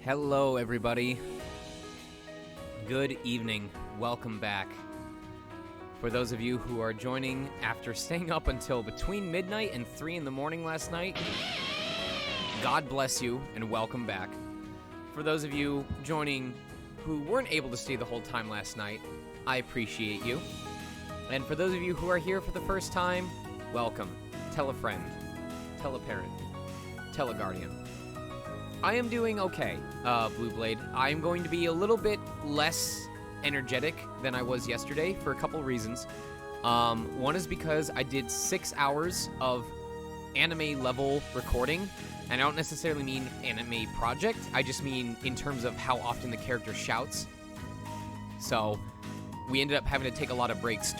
Hello, everybody. Good evening. Welcome back. For those of you who are joining after staying up until between midnight and 3 in the morning last night, God bless you and welcome back. For those of you joining who weren't able to stay the whole time last night, I appreciate you. And for those of you who are here for the first time, welcome. Tell a friend. Tell a parent. Tell a guardian. I am doing okay, Blue Blade. I am going to be a little bit less energetic than I was yesterday for a couple reasons. One is because I did 6 hours of anime level recording, and I don't necessarily mean anime project. I just mean in terms of how often the character shouts. So we ended up having to take a lot of breaks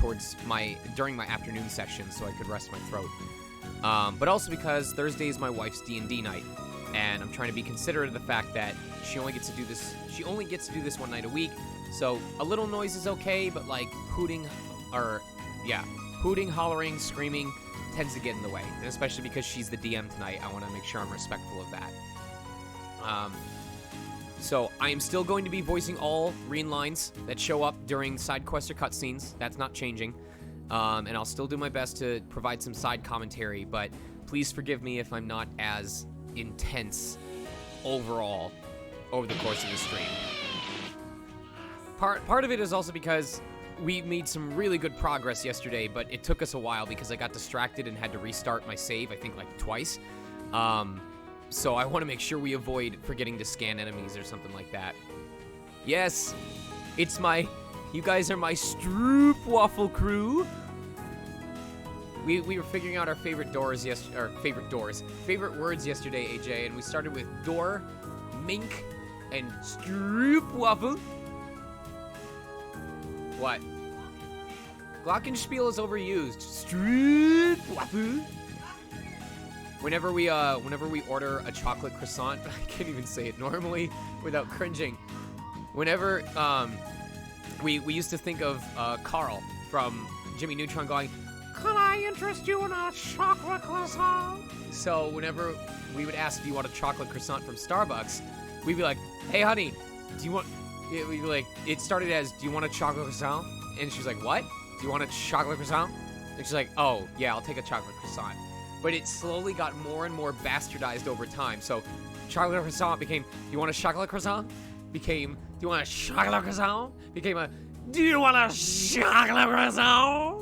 during my afternoon session so I could rest my throat. But also because Thursday is my wife's D&D night. And I'm trying to be considerate of the fact that she only gets to do this one night a week. So a little noise is okay, but like hooting, hollering, screaming tends to get in the way. And especially because she's the DM tonight, I want to make sure I'm respectful of that. So I am still going to be voicing all Reen lines that show up during side quests or cutscenes. That's not changing. And I'll still do my best to provide some side commentary, but please forgive me if I'm not as intense overall over the course of the stream. Part of it is also because we made some really good progress yesterday, but it took us a while because I got distracted and had to restart my save, I think like twice. So I want to make sure we avoid forgetting to scan enemies or something like that. Yes, you guys are my Stroop Waffle crew. We were figuring out our favorite words yesterday, AJ, and we started with door, mink, and Stroop Waffle. What? Glockenspiel is overused. Stroop Waffle. Whenever we order a chocolate croissant, I can't even say it normally without cringing. Whenever we used to think of Carl from Jimmy Neutron going, "Can I interest you in a chocolate croissant?" So whenever we would ask, "Do you want a chocolate croissant from Starbucks?" we'd be like, "Hey, honey, do you want?" We'd be like, it started as, "Do you want a chocolate croissant?" And she's like, "What? Do you want a chocolate croissant?" And she's like, "Oh, yeah, I'll take a chocolate croissant." But it slowly got more and more bastardized over time. So chocolate croissant became, "Do you want a chocolate croissant?" Became, "Do you want a chocolate croissant?" Became a, "Do you want a chocolate croissant?"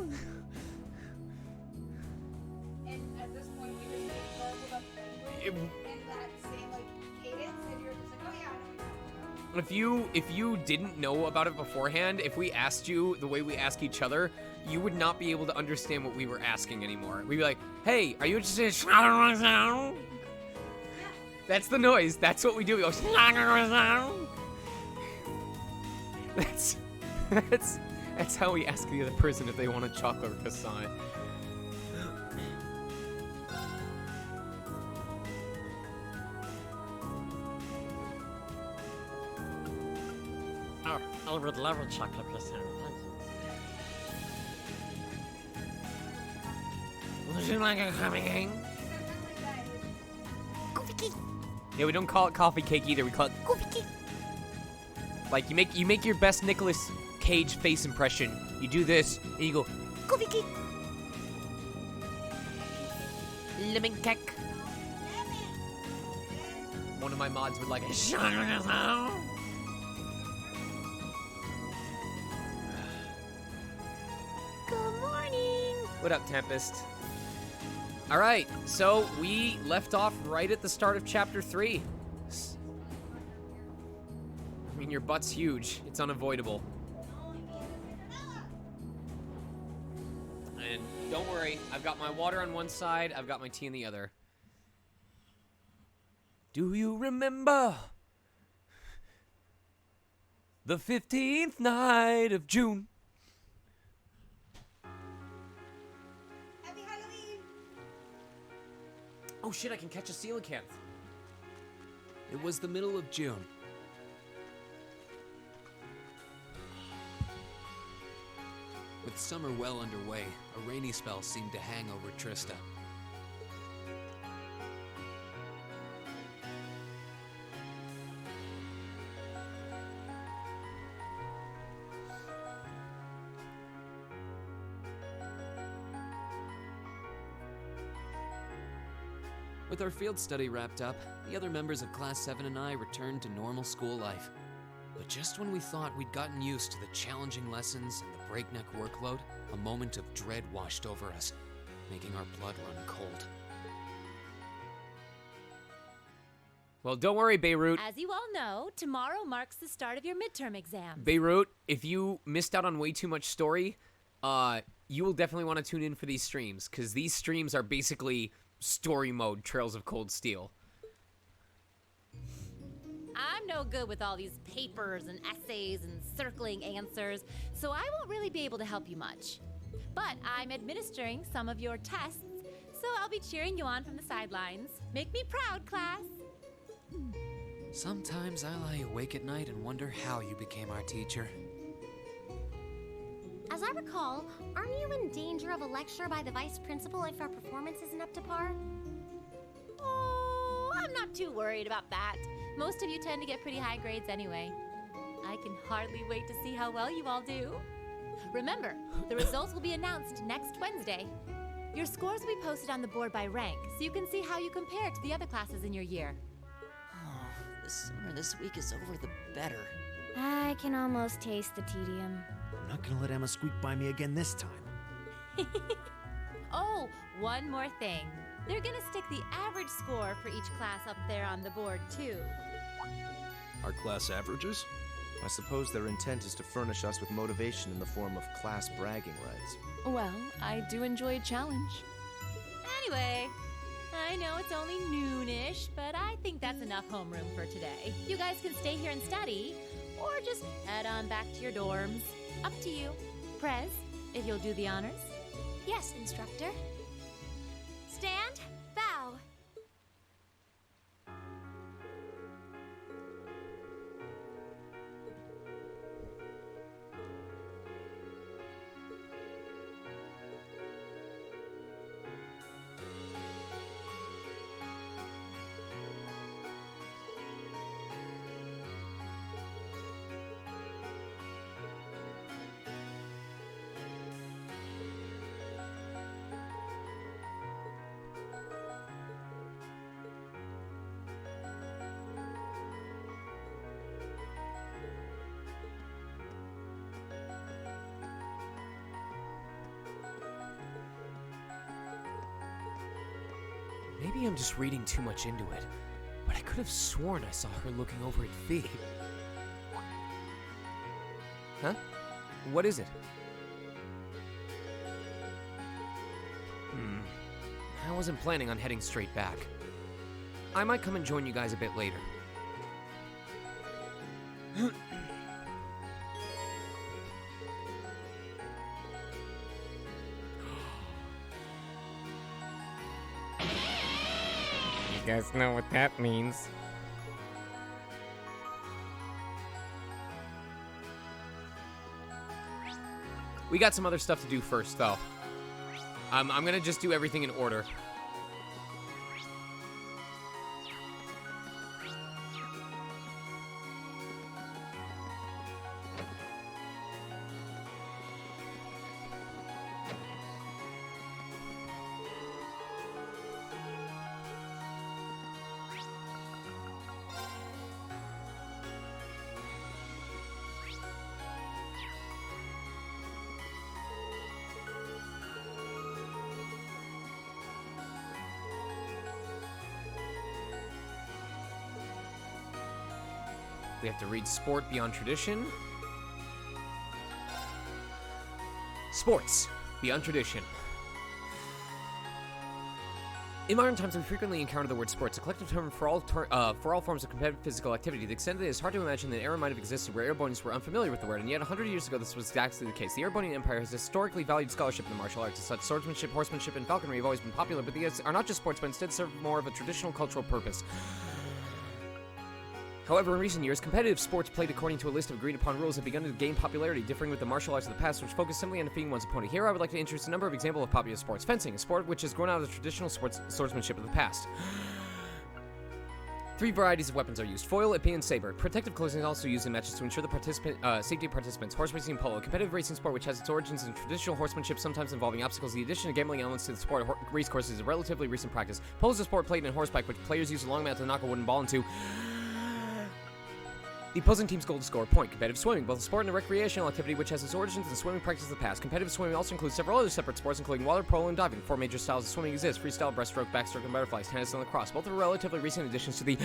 If you didn't know about it beforehand, if we asked you the way we ask each other, you would not be able to understand what we were asking anymore. We'd be like, "Hey, are you interested in chocolate croissant?" That's the noise. That's what we do. We go, "Chocolate croissant." That's how we ask the other person if they want a chocolate croissant. Oh, I would love a chocolate croissant. Would you like a coffee cake? Coffee cake. Yeah, we don't call it coffee cake either. We call it coffee cake. Like you make your best Nicolas Cage face impression. You do this and you go coffee cake. Lemon cake. One of my mods would like a chocolate croissant. Good morning. What up, Tempest? All right, so we left off right at the start of Chapter 3. I mean, your butt's huge. It's unavoidable. And don't worry, I've got my water on one side, I've got my tea on the other. Do you remember the 15th night of June? Oh shit, I can catch a coelacanth. It was the middle of June. With summer well underway, a rainy spell seemed to hang over Trista. With our field study wrapped up, the other members of Class 7 and I returned to normal school life. But just when we thought we'd gotten used to the challenging lessons and the breakneck workload, a moment of dread washed over us, making our blood run cold. Well, don't worry, Beirut. As you all know, tomorrow marks the start of your midterm exams. Beirut, if you missed out on way too much story, you will definitely want to tune in for these streams, because these streams are basically story mode Trails of Cold Steel. I'm no good with all these papers and essays and circling answers, so I won't really be able to help you much. But I'm administering some of your tests, so I'll be cheering you on from the sidelines. Make me proud, class. Sometimes I lie awake at night and wonder how you became our teacher. As I recall, aren't you in danger of a lecture by the vice principal if our performance isn't up to par? Oh, I'm not too worried about that. Most of you tend to get pretty high grades anyway. I can hardly wait to see how well you all do. Remember, the results will be announced next Wednesday. Your scores will be posted on the board by rank, so you can see how you compare to the other classes in your year. The sooner this week is over, the better. I can almost taste the tedium. I'm not gonna let Emma squeak by me again this time. Oh, one more thing. They're gonna stick the average score for each class up there on the board, too. Our class averages? I suppose their intent is to furnish us with motivation in the form of class bragging rights. Well, I do enjoy a challenge. Anyway, I know it's only noonish, but I think that's enough homeroom for today. You guys can stay here and study, or just head on back to your dorms. Up to you. Prez, if you'll do the honors. Yes, instructor. Stand, bow. Maybe I'm just reading too much into it, but I could have sworn I saw her looking over at Fee. Huh? What is it? I wasn't planning on heading straight back. I might come and join you guys a bit later. You guys know what that means. We got some other stuff to do first, though. I'm gonna just do everything in order. We have to read Sport Beyond Tradition. Sports Beyond Tradition. In modern times, we frequently encounter the word sports, a collective term for all forms of competitive physical activity. To the extent that it is hard to imagine that an era might have existed where Erebonians were unfamiliar with the word, and yet 100 years ago this was exactly the case. The Erebonian Empire has historically valued scholarship in the martial arts. As such, swordsmanship, horsemanship, and falconry have always been popular, but these are not just sports, but instead serve more of a traditional cultural purpose. However, in recent years, competitive sports played according to a list of agreed-upon rules have begun to gain popularity, differing with the martial arts of the past, which focus simply on defeating one's opponent. Here, I would like to introduce a number of examples of popular sports. Fencing, a sport which has grown out of the traditional swordsmanship of the past. 3 varieties of weapons are used. Foil, Ippy, and Saber. Protective clothing is also used in matches to ensure the safety of participants. Horse racing and polo, a competitive racing sport which has its origins in traditional horsemanship, sometimes involving obstacles. The addition of gambling elements to the sport of race courses is a relatively recent practice. Polo is a sport played in horseback, which players use a long mat to knock a wooden ball into the opposing team's goal to score a point. Competitive swimming, both a sport and a recreational activity which has its origins in swimming practice of the past. Competitive swimming also includes several other separate sports, including water polo and diving. 4 major styles of swimming exist: freestyle, breaststroke, backstroke, and butterflies, tennis, and lacrosse. Both are relatively recent additions to the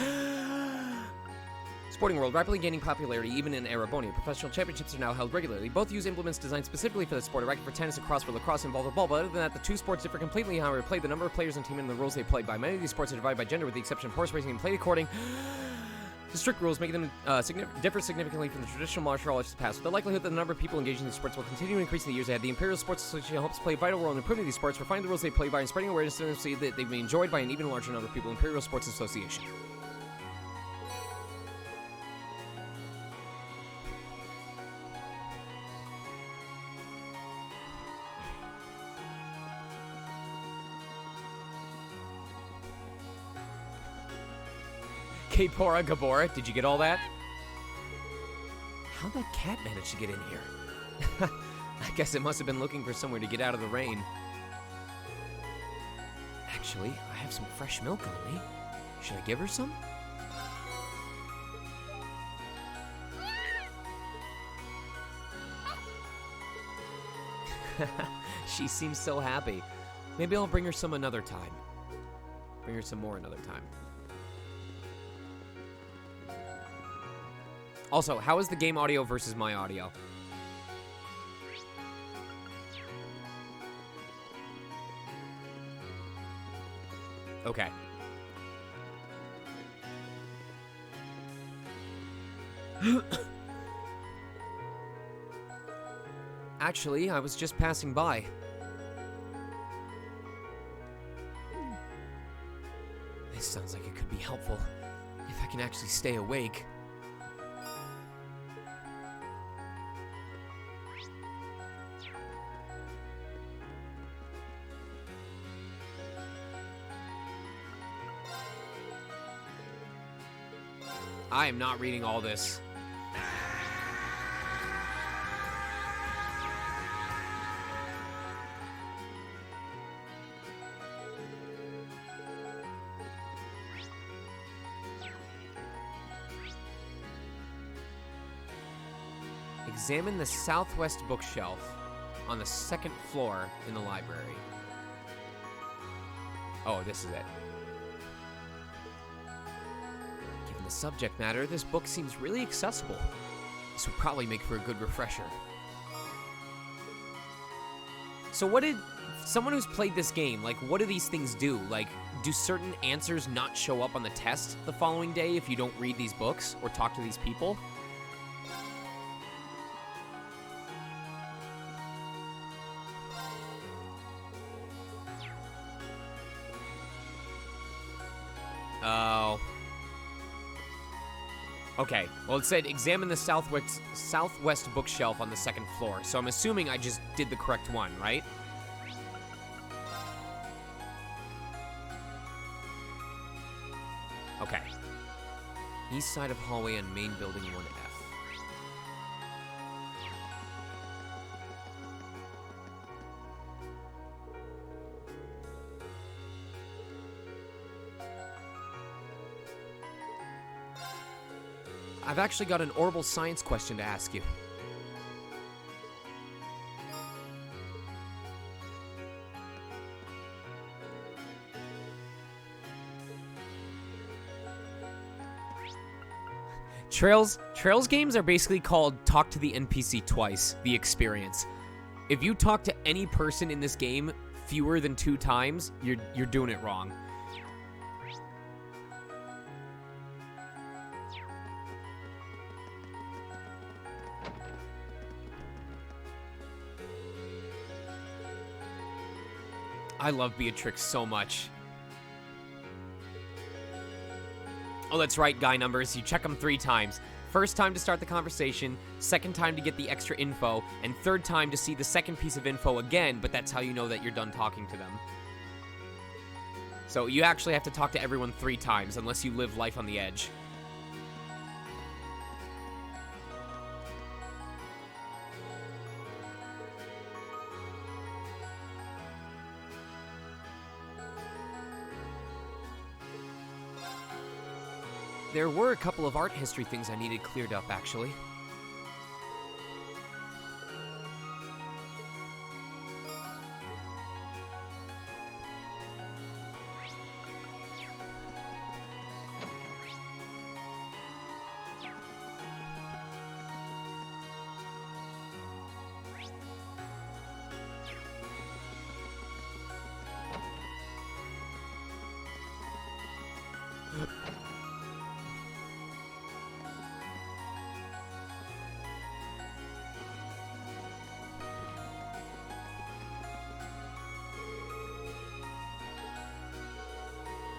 sporting world, rapidly gaining popularity even in Arabonia. Professional championships are now held regularly. Both use implements designed specifically for the sport. A racket for tennis, a cross for lacrosse involve a ball, but other than that, the 2 sports differ completely in how they play, the number of players in team, and the rules they play by. Many of these sports are divided by gender, with the exception of horse racing, and played according the strict rules, making them differ significantly from the traditional martial arts of the past. With the likelihood that the number of people engaging in these sports will continue to increase in the years ahead, the Imperial Sports Association hopes play a vital role in improving these sports, refining the rules they play by, and spreading awareness to them so that they may be enjoyed by an even larger number of people. Imperial Sports Association. Kapora Gabora, did you get all that? How'd that cat manage to get in here? I guess it must have been looking for somewhere to get out of the rain. Actually, I have some fresh milk on me. Should I give her some? She seems so happy. Maybe I'll bring her some another time. Bring her some more another time. Also, how is the game audio versus my audio? Okay. Actually, I was just passing by. This sounds like it could be helpful if I can actually stay awake. I am not reading all this. Examine the southwest bookshelf on the 2nd floor in the library. Oh, this is it. Given the subject matter, this book seems really accessible. This would probably make for a good refresher. So what did someone who's played this game, like, what do these things do? Like, do certain answers not show up on the test the following day if you don't read these books or talk to these people? Oh. Okay, well, it said examine the southwest bookshelf on the 2nd floor, so I'm assuming I just did the correct one, right? Okay. East side of hallway on main building 1F. I've actually got an orbital science question to ask you. Trails games are basically called talk to the NPC twice, the experience. If you talk to any person in this game fewer than 2 times, you're doing it wrong. I love Beatrix so much. Oh, that's right, guy numbers. You check them 3 times. First time to start the conversation, 2nd time to get the extra info, and 3rd time to see the 2nd piece of info again, but that's how you know that you're done talking to them. So you actually have to talk to everyone 3 times unless you live life on the edge. There were a couple of art history things I needed cleared up, actually.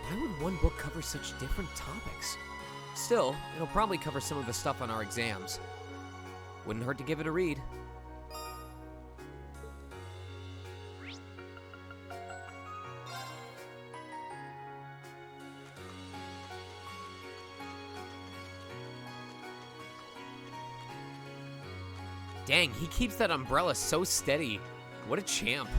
Why would one book cover such different topics? Still, it'll probably cover some of the stuff on our exams. Wouldn't hurt to give it a read. Dang, he keeps that umbrella so steady. What a champ.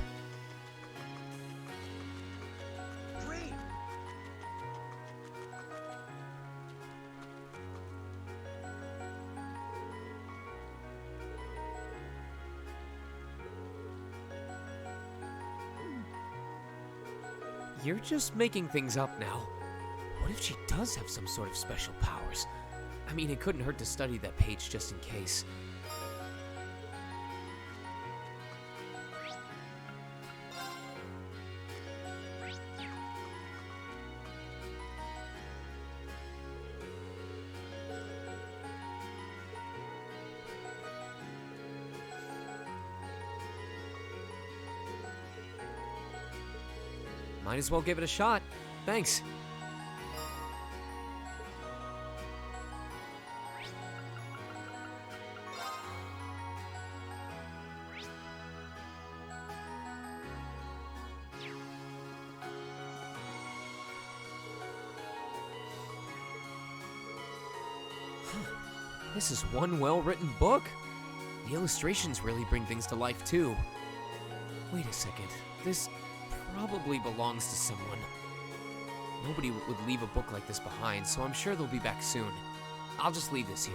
You're just making things up now. What if she does have some sort of special powers? I mean, it couldn't hurt to study that page just in case. Might as well give it a shot. Thanks. This is one well-written book. The illustrations really bring things to life, too. Wait a second. This probably belongs to someone. Nobody would leave a book like this behind, so I'm sure they'll be back soon. I'll just leave this here.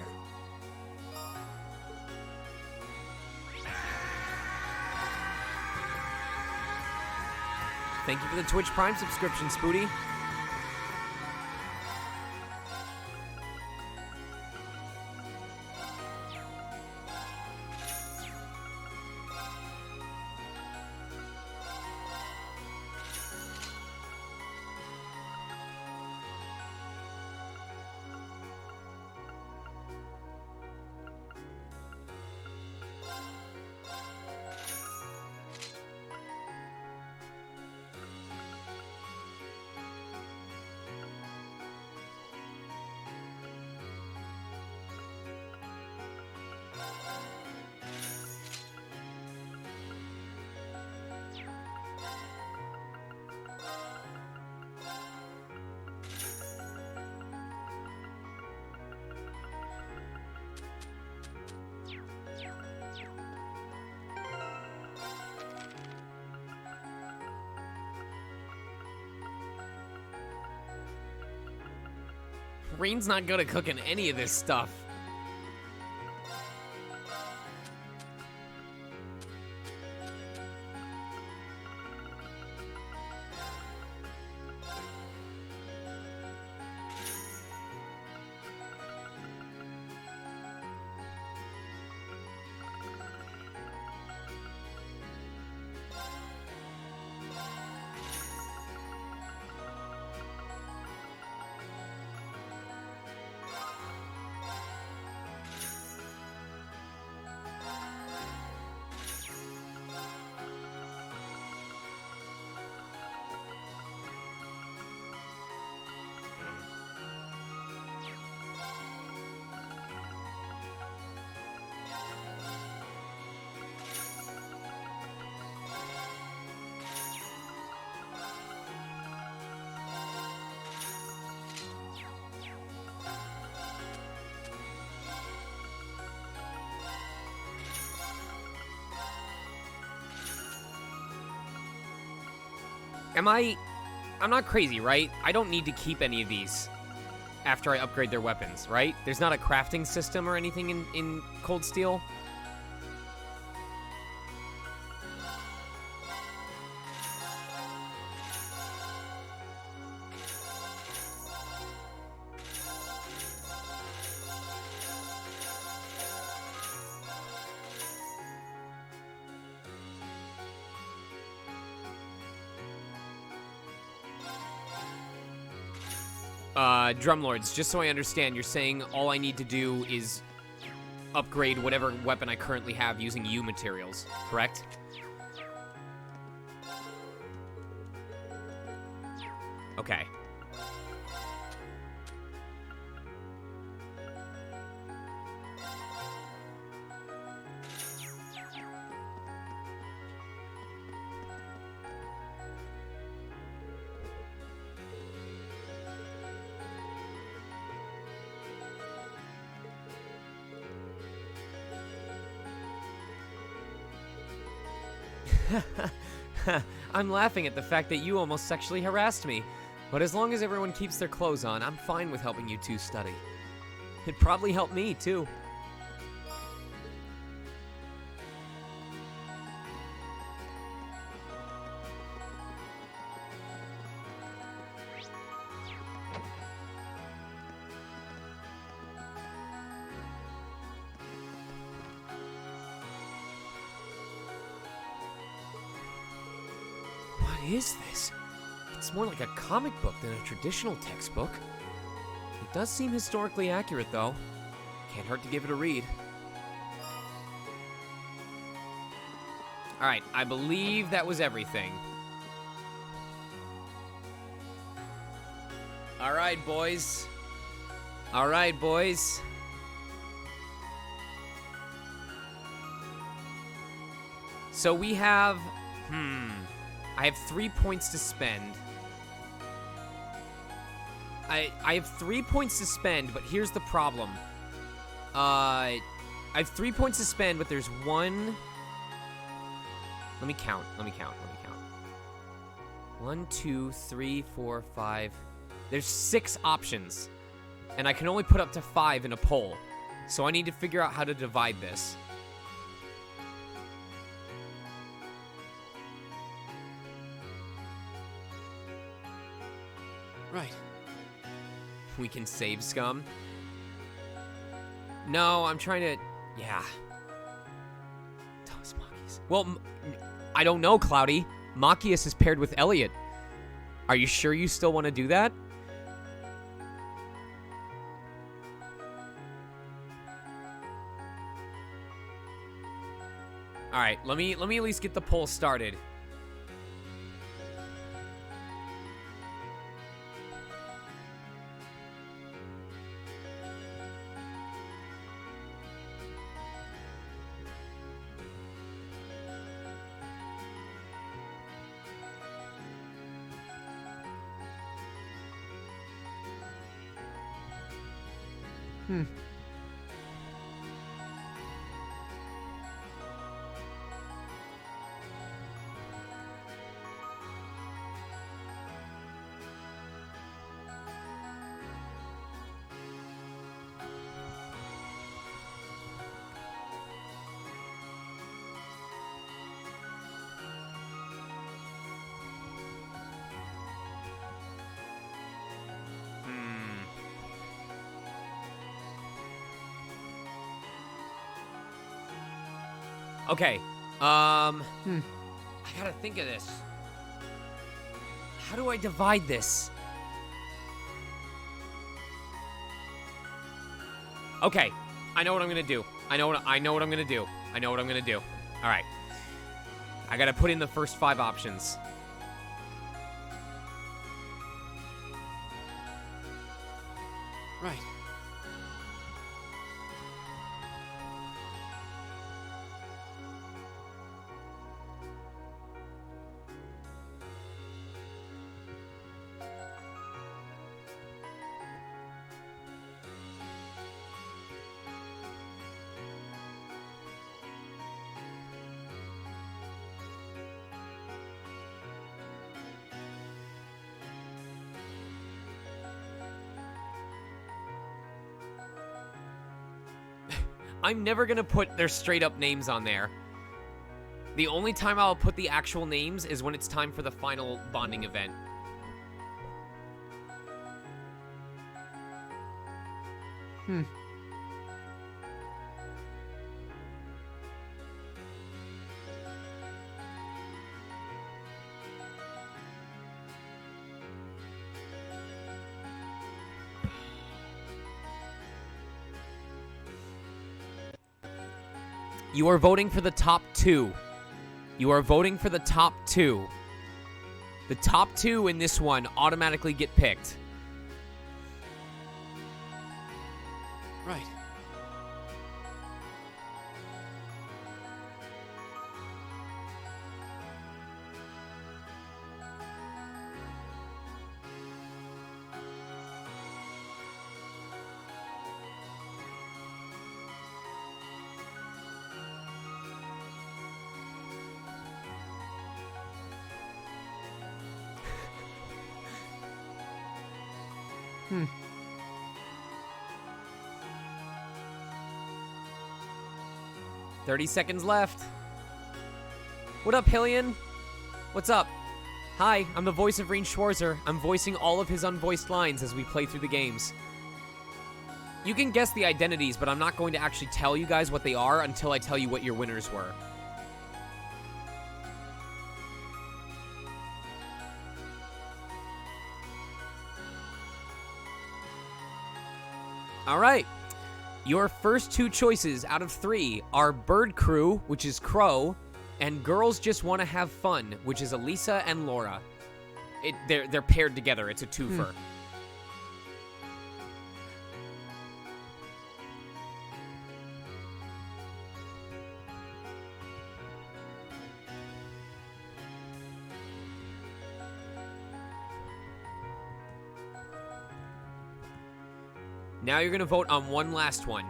Thank you for the Twitch Prime subscription, Spooty. Rain's not good at cooking any of this stuff. I'm not crazy, right? I don't need to keep any of these after I upgrade their weapons, right? There's not a crafting system or anything in Cold Steel. Drumlords, just so I understand, you're saying all I need to do is upgrade whatever weapon I currently have using U materials, correct? Okay. I'm laughing at the fact that you almost sexually harassed me. But as long as everyone keeps their clothes on, I'm fine with helping you two study. It'd probably help me, too. What is this? It's more like a comic book than a traditional textbook. It does seem historically accurate, though. Can't hurt to give it a read. Alright, I believe that was everything. Alright, boys. Alright, boys. So we have... I have 3 points to spend. I have 3 points to spend, but here's the problem. I have 3 points to spend, but there's one... Let me count. 1, 2, 3, 4, 5. There's 6 options. And I can only put up to 5 in a poll. So I need to figure out how to divide this. Right. We can save scum? No, I'm trying to... Yeah. Those monkeys. Well, I don't know, Cloudy. Machias is paired with Elliot. Are you sure you still want to do that? Alright, let me at least get the poll started. Okay, I gotta think of this. How do I divide this? Okay, I know what I'm gonna do. I know what I'm gonna do. All right, I gotta put in the first 5 options. Right. I'm never gonna put their straight up names on there. The only time I'll put the actual names is when it's time for the final bonding event. You are voting for the top 2. You are voting for the top 2. The top 2 in this one automatically get picked. Right. Hmm. 30 seconds left. What up, Hillian? What's up? Hi, I'm the voice of Reen Schwarzer. I'm voicing all of his unvoiced lines as we play through the games. You can guess the identities, but I'm not going to actually tell you guys what they are until I tell you what your winners were. All right. Your first 2 choices out of 3 are Bird Crew, which is Crow, and Girls Just Want to Have Fun, which is Elisa and Laura. They're paired together. It's a twofer. Now you're going to vote on one last one.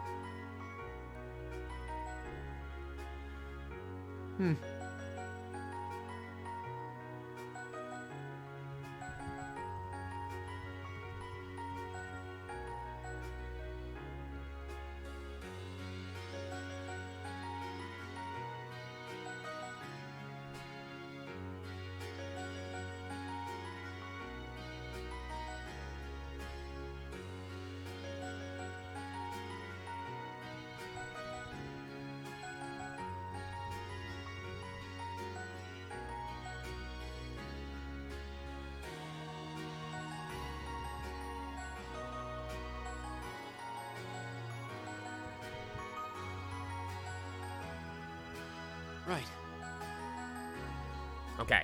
Right. Okay.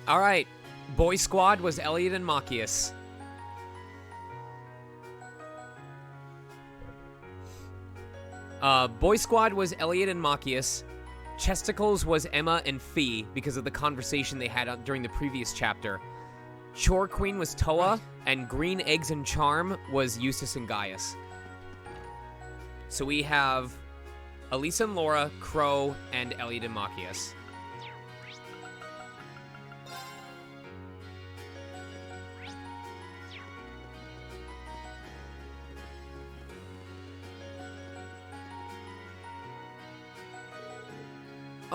All right. Boy Squad was Elliot and Machias. Boy Squad was Elliot and Machias. Chesticles was Emma and Fee because of the conversation they had during the previous chapter. Chore Queen was Toa, and Green Eggs and Charm was Eustace and Gaius. So we have Elisa and Laura, Crow, and Elliot and Machias.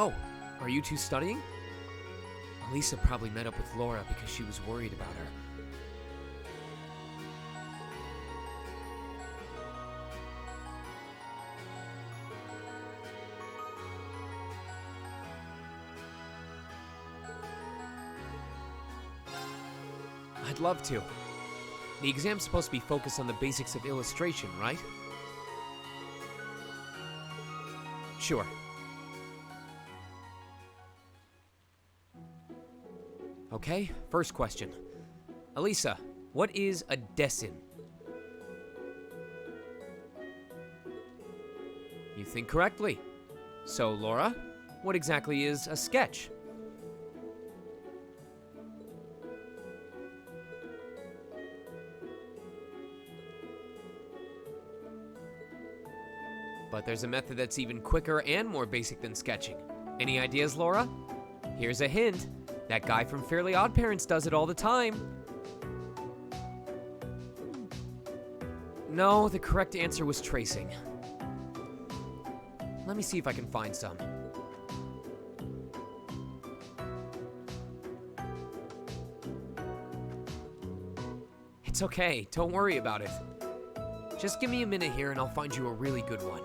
Oh, are you two studying? Elisa probably met up with Laura because she was worried about her. I'd love to. The exam's supposed to be focused on the basics of illustration, right? Sure. Okay, first question. Elisa, what is a desin? You think correctly. So, Laura, what exactly is a sketch? But there's a method that's even quicker and more basic than sketching. Any ideas, Laura? Here's a hint. That guy from Fairly Odd Parents does it all the time. No, the correct answer was tracing. Let me see if I can find some. It's okay, don't worry about it. Just give me a minute here and I'll find you a really good one.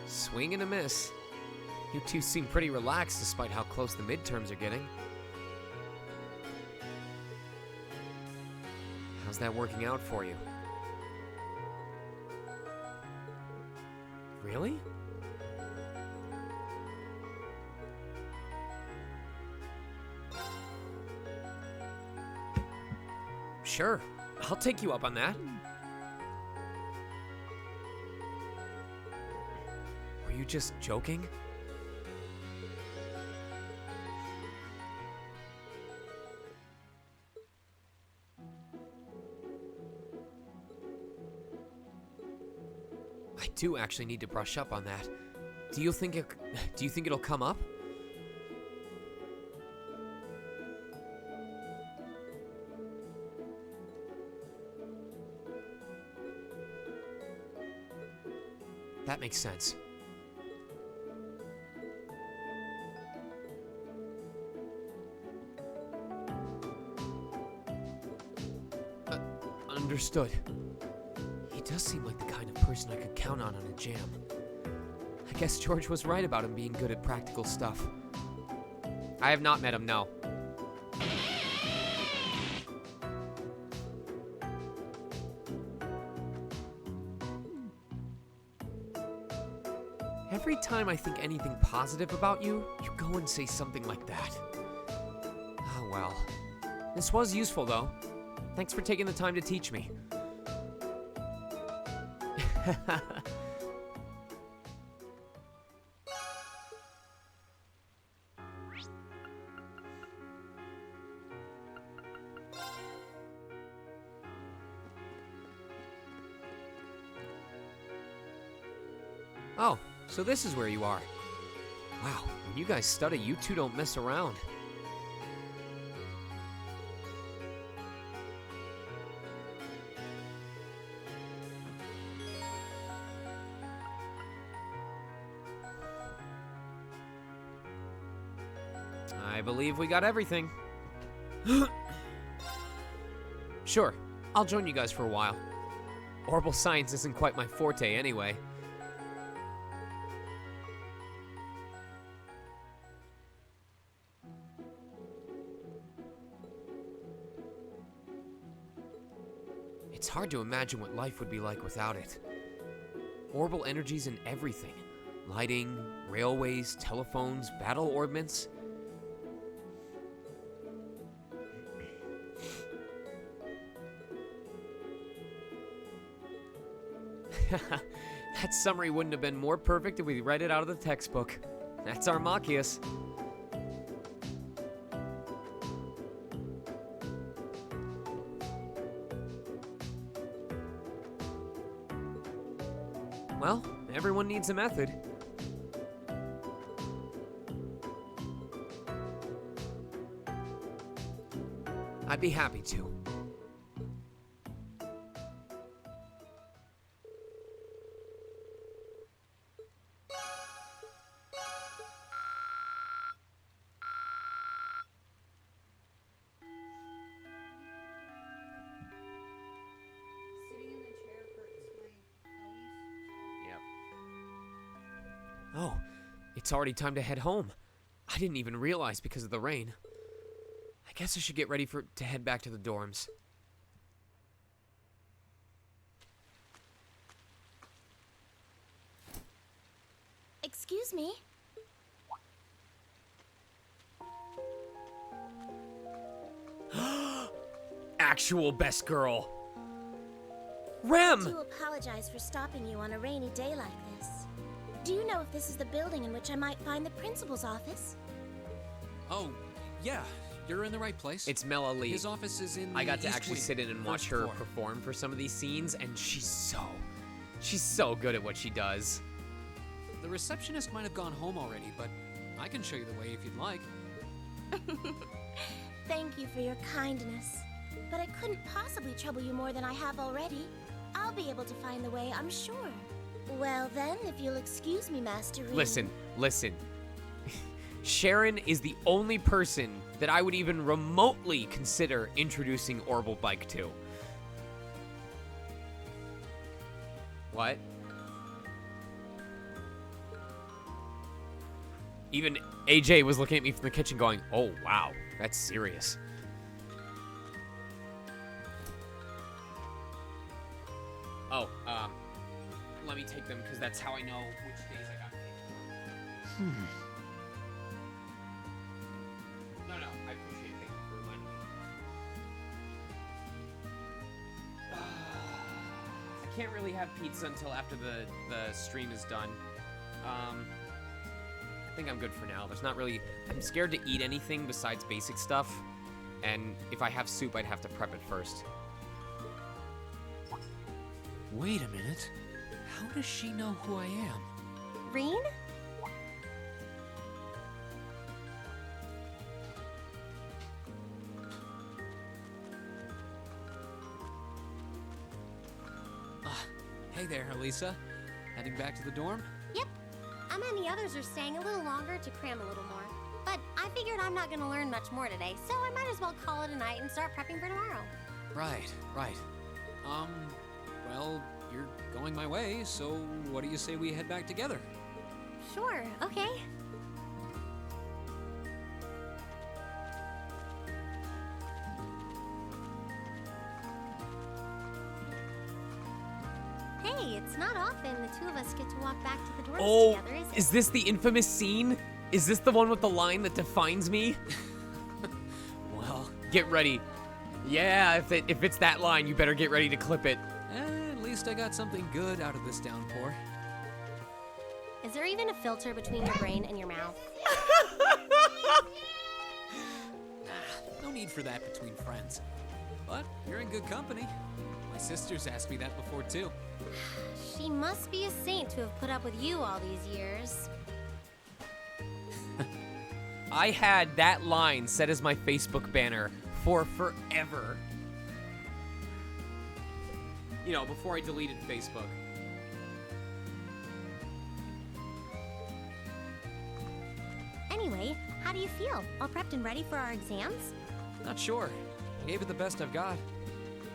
Swing and a miss. You two seem pretty relaxed despite how close the midterms are getting. How's that working out for you? Really? Sure, I'll take you up on that. Were you just joking? I do actually need to brush up on that. Do you think it'll come up? That makes sense. Understood. He does seem like the kind of person I could count on a jam. I guess George was right about him being good at practical stuff. I have not met him, no. Every time I think anything positive about you, you go and say something like that. Oh well. This was useful, though. Thanks for taking the time to teach me. Oh, so this is where you are. Wow, when you guys study, you two don't mess around. I believe we got everything. Sure, I'll join you guys for a while. Orbital science isn't quite my forte anyway. It's hard to imagine what life would be like without it. Orbital energies in everything. Lighting, railways, telephones, battle orbments. That summary wouldn't have been more perfect if we read it out of the textbook. That's Armachius. Well, everyone needs a method. I'd be happy to. Oh, it's already time to head home. I didn't even realize because of the rain. I guess I should get ready to head back to the dorms. Excuse me? Actual best girl. Rem! I do apologize for stopping you on a rainy day like this. Do you know if this is the building in which I might find the principal's office? Oh, yeah, you're in the right place. It's Mela Lee. His office is in the I got to East actually Wing, sit in and watch first her floor. perform for some of these scenes, and she's so good at what she does. The receptionist might have gone home already, but I can show you the way if you'd like. Thank you for your kindness. But I couldn't possibly trouble you more than I have already. I'll be able to find the way, I'm sure. Well then, if you'll excuse me, Master Reed. Listen. Sharon is the only person that I would even remotely consider introducing Orbital Bike to. What? Even AJ was looking at me from the kitchen going, oh wow, that's serious. Oh, let me take them because that's how I know which days I got paid. No, I appreciate it. Thank you for reminding me. I can't really have pizza until after the stream is done. I think I'm good for now. There's not really... I'm scared to eat anything besides basic stuff. And if I have soup, I'd have to prep it first. Wait a minute. How does she know who I am? Reen? Hey there, Elisa. Heading back to the dorm? Yep. Emma and the others are staying a little longer to cram a little more. But I figured I'm not gonna learn much more today, so I might as well call it a night and start prepping for tomorrow. Right. Well, you're going my way, so what do you say we head back together? Sure, okay. Hey, it's not often the two of us get to walk back to the dorms together, is it? Is this the infamous scene? Is this the one with the line that defines me? Well, get ready. Yeah, if it's that line, you better get ready to clip it. At least I got something good out of this downpour. Is there even a filter between your brain and your mouth? No need for that between friends. But you're in good company. My sister's asked me that before, too. She must be a saint to have put up with you all these years. I had that line set as my Facebook banner for forever. You know, before I deleted Facebook. Anyway, how do you feel? All prepped and ready for our exams? Not sure. I gave it the best I've got.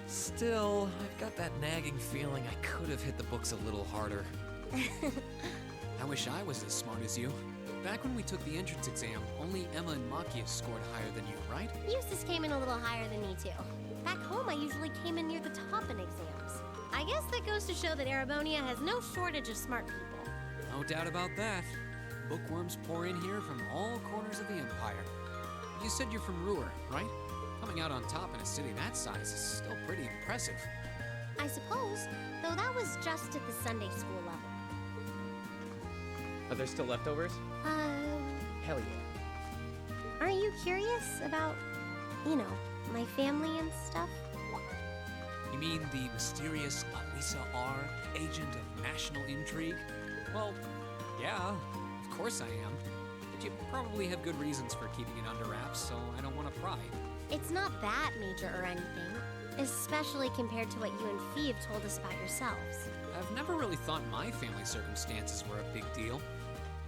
Still, I've got that nagging feeling I could have hit the books a little harder. I wish I was as smart as you. Back when we took the entrance exam, only Emma and Makia scored higher than you, right? Eustace came in a little higher than me, too. Back home, I usually came in near the top in exams. I guess that goes to show that Arabonia has no shortage of smart people. No doubt about that. Bookworms pour in here from all corners of the Empire. You said you're from Ruhr, right? Coming out on top in a city that size is still pretty impressive. I suppose, though that was just at the Sunday school level. Are there still leftovers? Hell yeah. Aren't you curious about, you know, my family and stuff? You mean the mysterious Alisa R., agent of national intrigue? Well, yeah, of course I am. But you probably have good reasons for keeping it under wraps, so I don't want to pry. It's not that major or anything, especially compared to what you and Fee have told us about yourselves. I've never really thought my family circumstances were a big deal,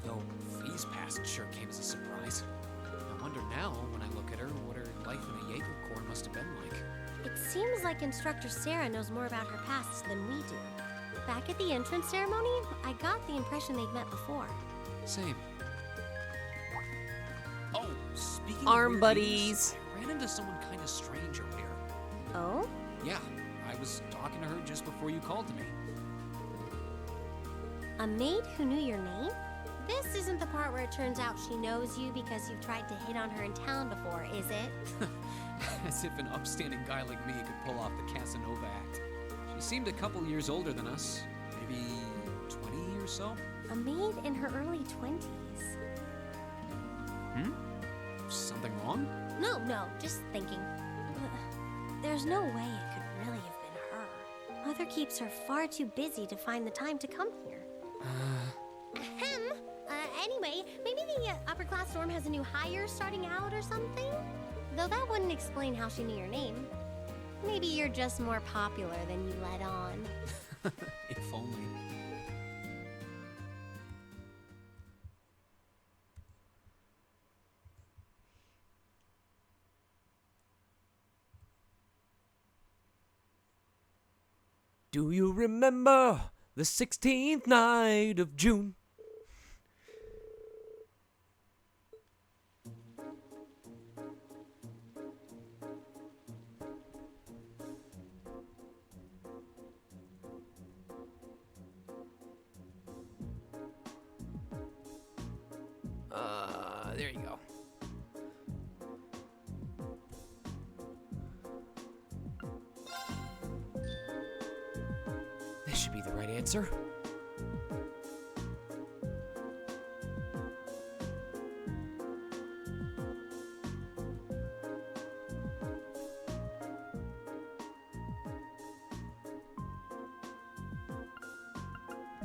though Fee's past sure came as a surprise. I wonder now, when I look at her, what her life in the Jaeger Corps must have been like. It seems like Instructor Sarah knows more about her past than we do. Back at the entrance ceremony, I got the impression they'd met before. Same. Oh, speaking Arm of weird buddies. things, I ran into someone kind of strange over here. Oh? Yeah, I was talking to her just before you called to me. A maid who knew your name? This isn't the part where it turns out she knows you because you've tried to hit on her in town before, is it? As if an upstanding guy like me could pull off the Casanova act. She seemed a couple years older than us, maybe 20 or so. A maid in her early 20s. Something wrong? No, just thinking. There's no way it could really have been her. Mother keeps her far too busy to find the time to come here. Ahem. Anyway, maybe the upper class dorm has a new hire starting out or something? Though that wouldn't explain how she knew your name. Maybe you're just more popular than you let on. If only. Do you remember the 16th night of June? There you go. This should be the right answer.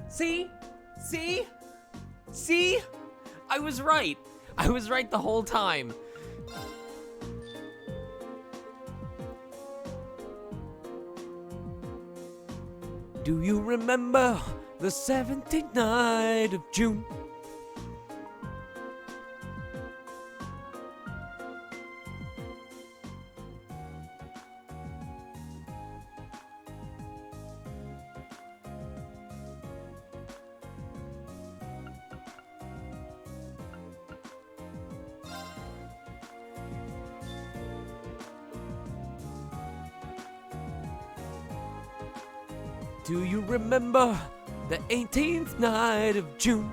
See? See? See? I was right. I was right the whole time. Do you remember the 17th night of June? Do you remember the 18th night of June?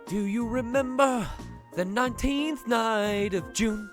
Do you remember the 19th night of June?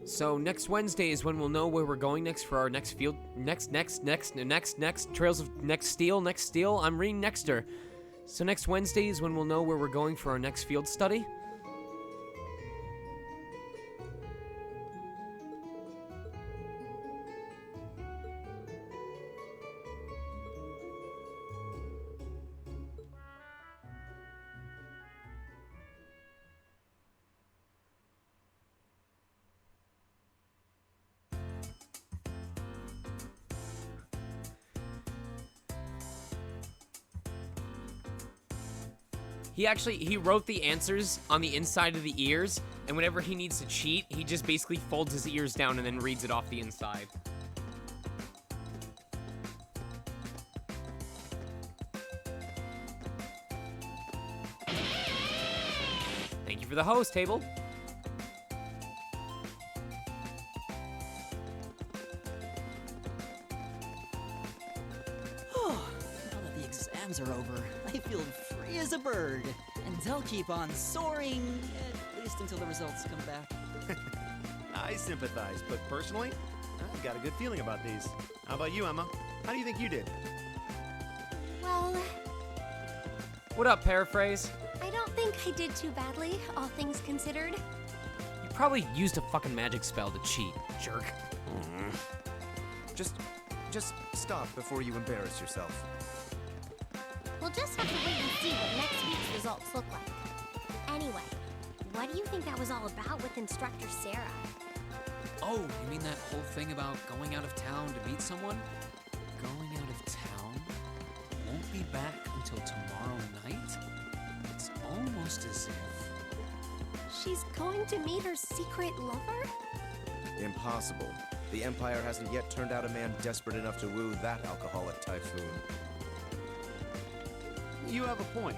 So next Wednesday is when we'll know where we're going next for our next field. Next Trails of Next Steel. I'm reading Nexter. So next Wednesday is when we'll know where we're going for our next field study. He wrote the answers on the inside of the ears, and whenever he needs to cheat, he just basically folds his ears down and then reads it off the inside. Thank you for the host, table. Now that the exams are over, I feel free as a bird. And I'll keep on soaring, at least until the results come back. I sympathize, but personally, I've got a good feeling about these. How about you, Emma? How do you think you did? Well, What up, Paraphrase? I don't think I did too badly, all things considered. You probably used a fucking magic spell to cheat, jerk. Just stop before you embarrass yourself. We'll just have to wait and see what next week's results look like. Anyway, what do you think that was all about with Instructor Sarah? Oh, you mean that whole thing about going out of town to meet someone? Going out of town? Won't be back until tomorrow night? It's almost as if... She's going to meet her secret lover? Impossible. The Empire hasn't yet turned out a man desperate enough to woo that alcoholic typhoon. You have a point.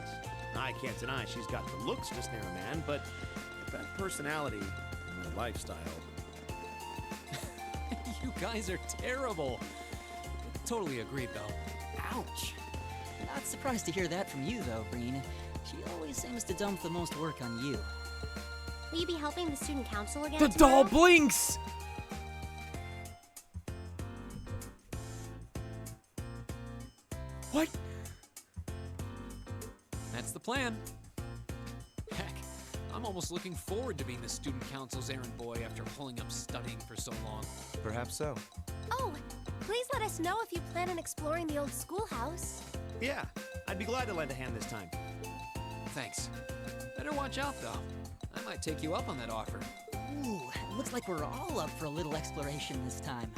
I can't deny she's got the looks to snare a man, but that personality and that lifestyle... You guys are terrible. Totally agreed, though. Ouch. Not surprised to hear that from you, though, Breen. She always seems to dump the most work on you. Will you be helping the student council again The tomorrow? doll blinks! What? That's the plan. Heck, I'm almost looking forward to being the student council's errand boy after pulling up studying for so long. Perhaps so. Oh, please let us know if you plan on exploring the old schoolhouse. Yeah, I'd be glad to lend a hand this time. Thanks. Better watch out, though. I might take you up on that offer. Ooh, looks like we're all up for a little exploration this time.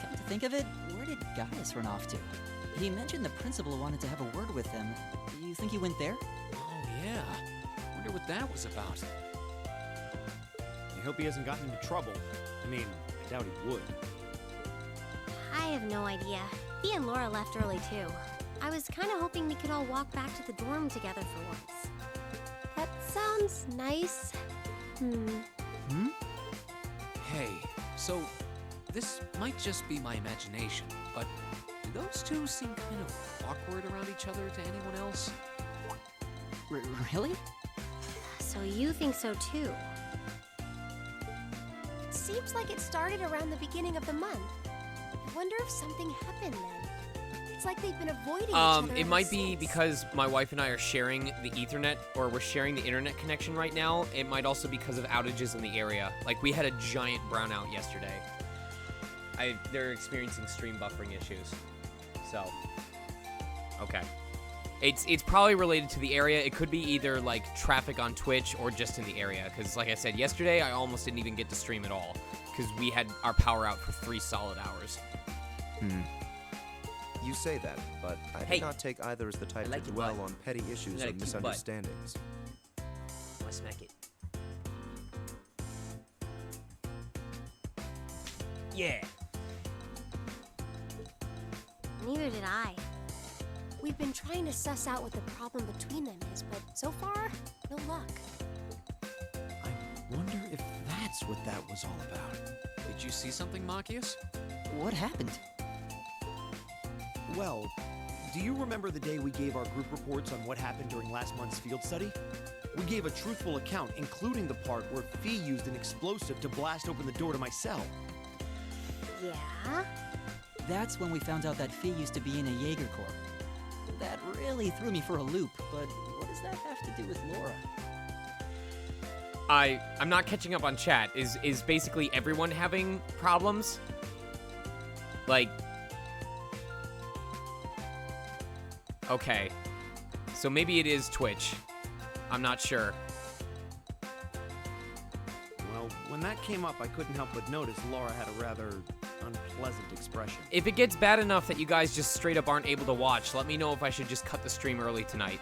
Come to think of it, where did Gaius run off to? He mentioned the principal wanted to have a word with him. Do you think he went there? Oh, yeah. Wonder what that was about. I hope he hasn't gotten into trouble. I mean, I doubt he would. I have no idea. He and Laura left early too. I was kind of hoping we could all walk back to the dorm together for once. That sounds nice. Hey, so this might just be my imagination, but do those two seem kind of awkward around each other to anyone else? Really? So you think so too? It seems like it started around the beginning of the month. I wonder if something happened then. It's like they've been avoiding each other. It might be because my wife and I are sharing the Ethernet, or we're sharing the internet connection right now. It might also be because of outages in the area. Like, we had a giant brownout yesterday. They're experiencing stream buffering issues. So, okay. It's probably related to the area. It could be either, like, traffic on Twitch or just in the area. Because, like I said, yesterday I almost didn't even get to stream at all. Because we had our power out for 3 solid hours. You say that, but I Hey. did not take either as the type like to your dwell butt. on petty issues got a or cute butt. misunderstandings. I want to smack it. Yeah. Neither did I. We've been trying to suss out what the problem between them is, but so far, no luck. I wonder if that's what that was all about. Did you see something, Machias? What happened? Well, do you remember the day we gave our group reports on what happened during last month's field study? We gave a truthful account, including the part where Fee used an explosive to blast open the door to my cell. Yeah? That's when we found out that Fee used to be in a Jaeger Corps. That really threw me for a loop, but what does that have to do with Laura? I'm not catching up on chat. Is basically everyone having problems? Like... Okay. So maybe it is Twitch. I'm not sure. Well, when that came up, I couldn't help but notice Laura had a rather unpleasant expression. If it gets bad enough that you guys just straight up aren't able to watch, let me know if I should just cut the stream early tonight.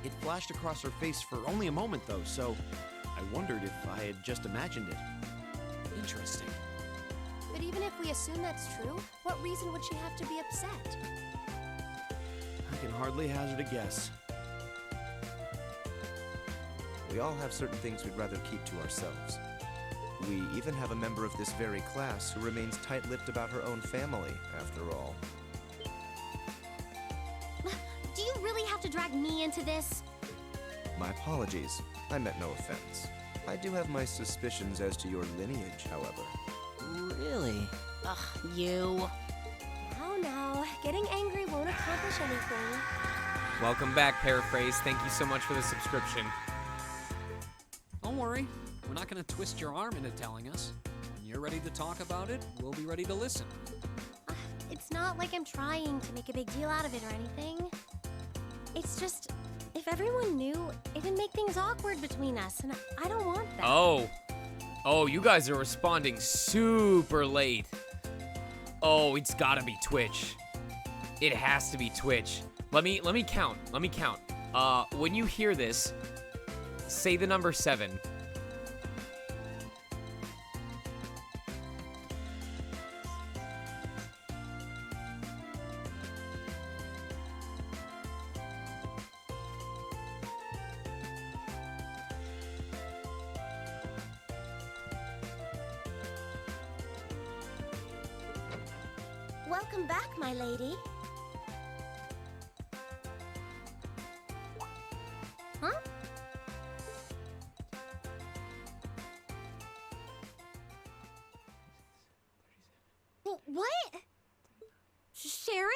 It flashed across her face for only a moment, though, so I wondered if I had just imagined it. Interesting. But even if we assume that's true, what reason would she have to be upset? I can hardly hazard a guess. We all have certain things we'd rather keep to ourselves. We even have a member of this very class who remains tight-lipped about her own family, after all. Do you really have to drag me into this? My apologies. I meant no offense. I do have my suspicions as to your lineage, however. Really? Ugh, you. Now, getting angry won't accomplish anything. Welcome back, Paraphrase. Thank you so much for the subscription. Don't worry, we're not going to twist your arm into telling us. When you're ready to talk about it, we'll be ready to listen. It's not like I'm trying to make a big deal out of it or anything. It's just, if everyone knew, it'd make things awkward between us, and I don't want that. Oh, you guys are responding super late. Oh, it's gotta be Twitch. It has to be Twitch. Let me count. When you hear this, say the number 7. Welcome back, my lady. Huh? What? Sharon?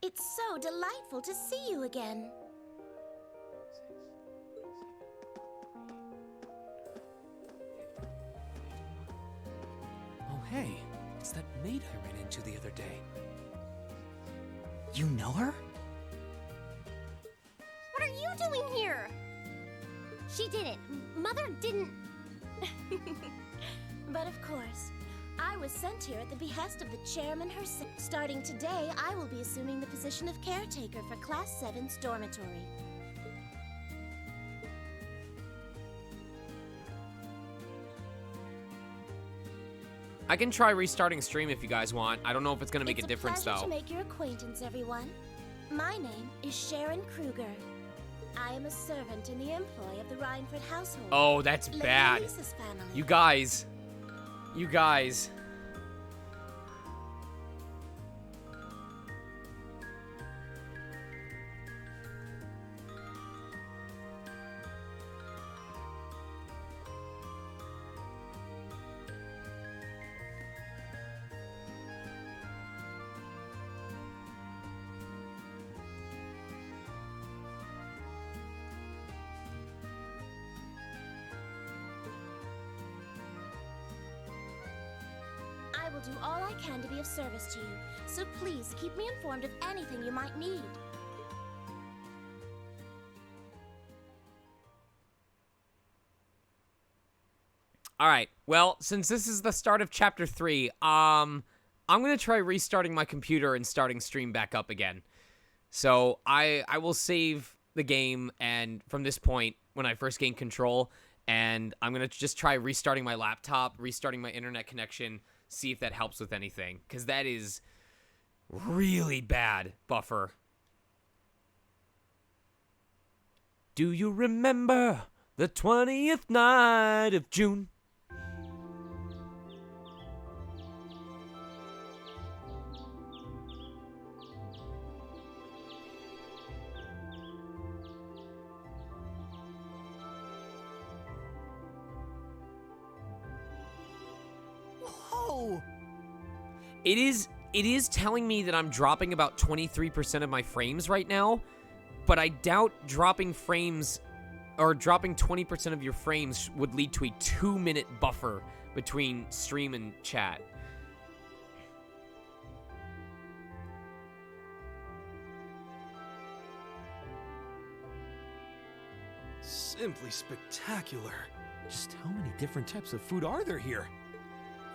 It's so delightful to see you again. Oh, hey, it's that maid I ran into the other day. You know her? What are you doing here? She didn't. Mother didn't. But of course, I was sent here at the behest of the chairman herself. Starting today, I will be assuming the position of caretaker for Class 7's dormitory. I can try restarting stream if you guys want. I don't know if it's gonna make a difference though. It's a pleasure to make your acquaintance, everyone. My name is Sharon Kruger. I am a servant in the employ of the Rhineford household. Oh, that's Lady bad. Lisa's family. You guys. I will do all I can to be of service to you, so please keep me informed of anything you might need. All right. Well, since this is the start of chapter 3, I'm going to try restarting my computer and starting stream back up again. So I will save the game and from this point when I first gain control, and I'm going to just try restarting my laptop, restarting my internet connection, see if that helps with anything, because that is really bad buffer. Do you remember the 20th night of June? It is telling me that I'm dropping about 23% of my frames right now, but I doubt dropping frames or dropping 20% of your frames would lead to a 2-minute buffer between stream and chat. Simply spectacular. Just how many different types of food are there here?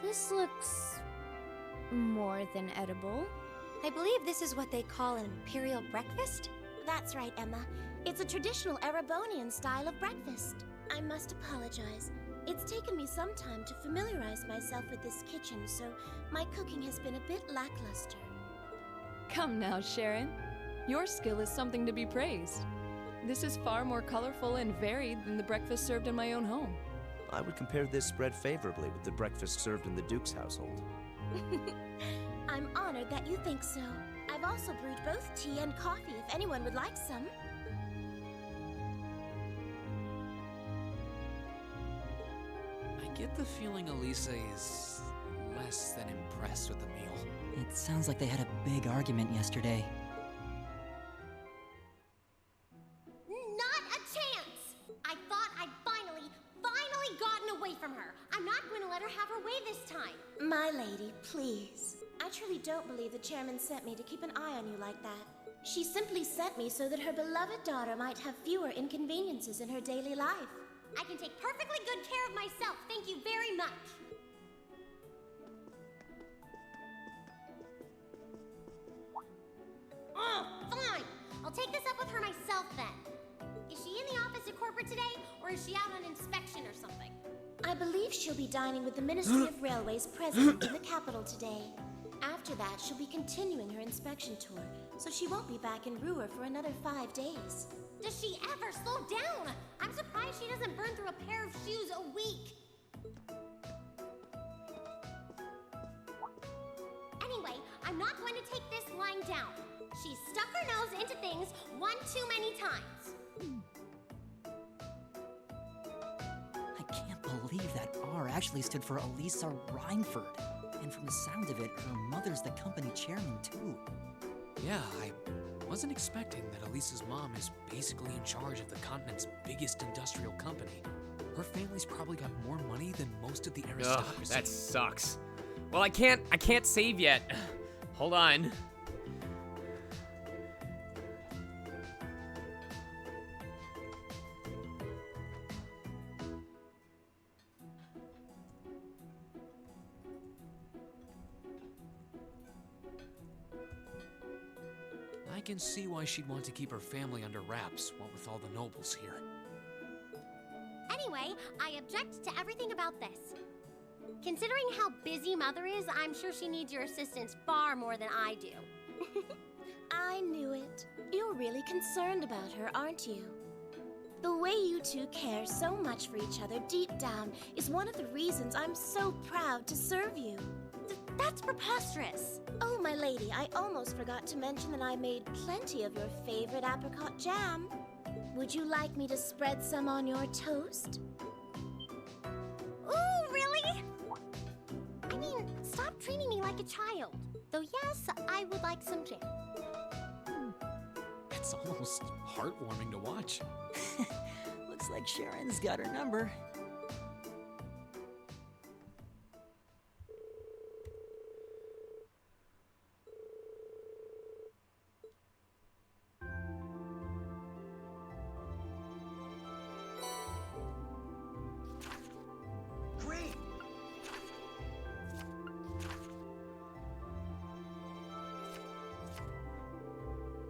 This looks more than edible. I believe this is what they call an Imperial Breakfast? That's right, Emma. It's a traditional Erebonian style of breakfast. I must apologize. It's taken me some time to familiarize myself with this kitchen, so my cooking has been a bit lackluster. Come now, Sharon. Your skill is something to be praised. This is far more colorful and varied than the breakfast served in my own home. I would compare this spread favorably with the breakfast served in the Duke's household. I'm honored that you think so. I've also brewed both tea and coffee if anyone would like some. I get the feeling Elisa is less than impressed with the meal. It sounds like they had a big argument yesterday. Not a chance! I thought I'd finally gotten away from her. I'm not going to let her have her way this time. My lady, please. I truly don't believe the chairman sent me to keep an eye on you like that. She simply sent me so that her beloved daughter might have fewer inconveniences in her daily life. I can take perfectly good care of myself, thank you very much. Oh, fine. I'll take this up with her myself then. Is she in the office at corporate today, or is she out on inspection or something? I believe she'll be dining with the Ministry of Railways president in the capital today. After that, she'll be continuing her inspection tour, so she won't be back in Ruhr for another 5 days. Does she ever slow down? I'm surprised she doesn't burn through a pair of shoes a week. Anyway, I'm not going to take this lying down. She's stuck her nose into things one too many times. I can't believe that R actually stood for Elisa Reinford. And from the sound of it, her mother's the company chairman, too. Yeah, I wasn't expecting that Elisa's mom is basically in charge of the continent's biggest industrial company. Her family's probably got more money than most of the aristocracy. Ugh, that sucks. Well, I can't save yet. Hold on. I can see why she'd want to keep her family under wraps, what with all the nobles here. Anyway, I object to everything about this. Considering how busy Mother is, I'm sure she needs your assistance far more than I do. I knew it. You're really concerned about her, aren't you? The way you two care so much for each other deep down is one of the reasons I'm so proud to serve you. That's preposterous. Oh, my lady, I almost forgot to mention that I made plenty of your favorite apricot jam. Would you like me to spread some on your toast? Ooh, really? I mean, stop treating me like a child. Though yes, I would like some jam. It's almost heartwarming to watch. Looks like Sharon's got her number.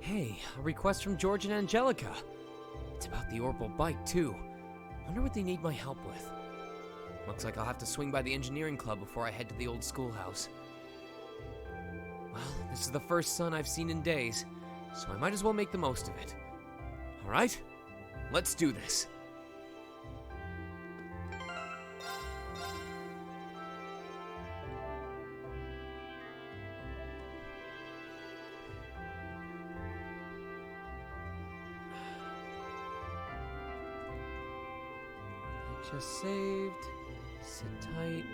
Hey, a request from George and Angelica. It's about the Orbital bike, too. Wonder what they need my help with. Looks like I'll have to swing by the engineering club before I head to the old schoolhouse. Well, this is the first sun I've seen in days, so I might as well make the most of it. All right, let's do this. Just saved. Sit tight.